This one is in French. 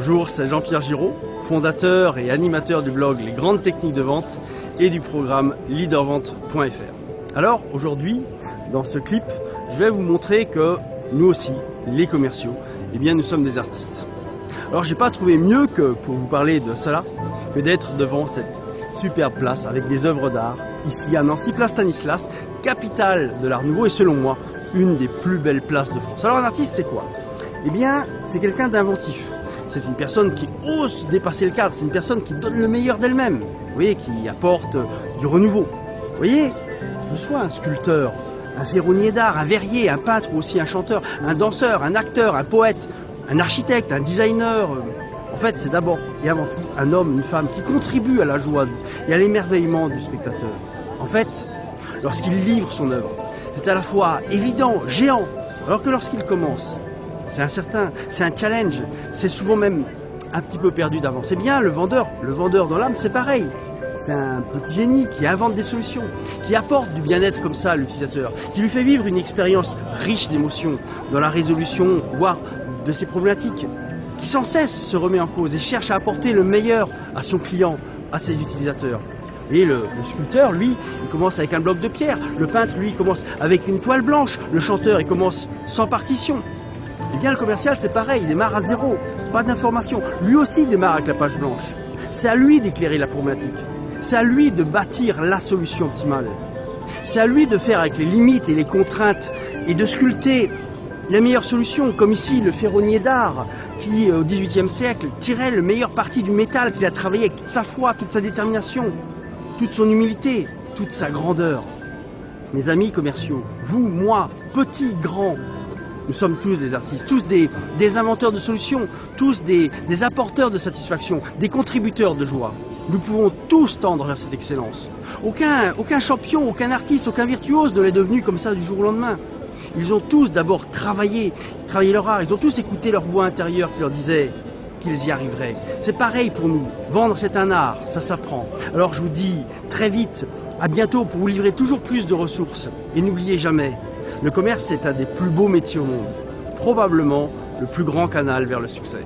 Bonjour, c'est Jean-Pierre Giraud, fondateur et animateur du blog Les Grandes Techniques de Vente et du programme leadervente.fr. Alors aujourd'hui, dans ce clip, je vais vous montrer que nous aussi, les commerciaux, nous sommes des artistes. Alors j'ai pas trouvé mieux que pour vous parler de cela que d'être devant cette superbe place avec des œuvres d'art, ici à Nancy, place Stanislas, capitale de l'art nouveau et selon moi, une des plus belles places de France. Alors un artiste c'est quoi? C'est quelqu'un d'inventif. C'est une personne qui ose dépasser le cadre, c'est une personne qui donne le meilleur d'elle-même, vous voyez, qui apporte du renouveau. Vous voyez, que ce soit un sculpteur, un ferronnier d'art, un verrier, un peintre ou aussi un chanteur, un danseur, un acteur, un poète, un architecte, un designer. En fait, c'est d'abord et avant tout un homme, une femme qui contribue à la joie et à l'émerveillement du spectateur. En fait, lorsqu'il livre son œuvre, c'est à la fois évident, géant, alors que lorsqu'il commence, c'est incertain, c'est un challenge, c'est souvent même un petit peu perdu d'avance. C'est bien le vendeur dans l'âme, c'est pareil. C'est un petit génie qui invente des solutions, qui apporte du bien-être comme ça à l'utilisateur, qui lui fait vivre une expérience riche d'émotions dans la résolution, voire de ses problématiques, qui sans cesse se remet en cause et cherche à apporter le meilleur à son client, à ses utilisateurs. Et le sculpteur, lui, il commence avec un bloc de pierre. Le peintre, lui, commence avec une toile blanche. Le chanteur, il commence sans partition. Eh bien, le commercial, c'est pareil, il démarre à zéro, pas d'information. Lui aussi démarre avec la page blanche. C'est à lui d'éclairer la problématique. C'est à lui de bâtir la solution optimale. C'est à lui de faire avec les limites et les contraintes et de sculpter la meilleure solution, comme ici le ferronnier d'art qui, au XVIIIe siècle, tirait le meilleur parti du métal qu'il a travaillé avec toute sa foi, toute sa détermination, toute son humilité, toute sa grandeur. Mes amis commerciaux, vous, moi, petits, grands, nous sommes tous des artistes, tous des inventeurs de solutions, tous des apporteurs de satisfaction, des contributeurs de joie. Nous pouvons tous tendre vers cette excellence. Aucun champion, aucun artiste, aucun virtuose ne l'est devenu comme ça du jour au lendemain. Ils ont tous d'abord travaillé leur art, ils ont tous écouté leur voix intérieure qui leur disait qu'ils y arriveraient. C'est pareil pour nous, vendre c'est un art, ça s'apprend. Alors je vous dis très vite, à bientôt pour vous livrer toujours plus de ressources. Et n'oubliez jamais, le commerce est un des plus beaux métiers au monde, probablement le plus grand canal vers le succès.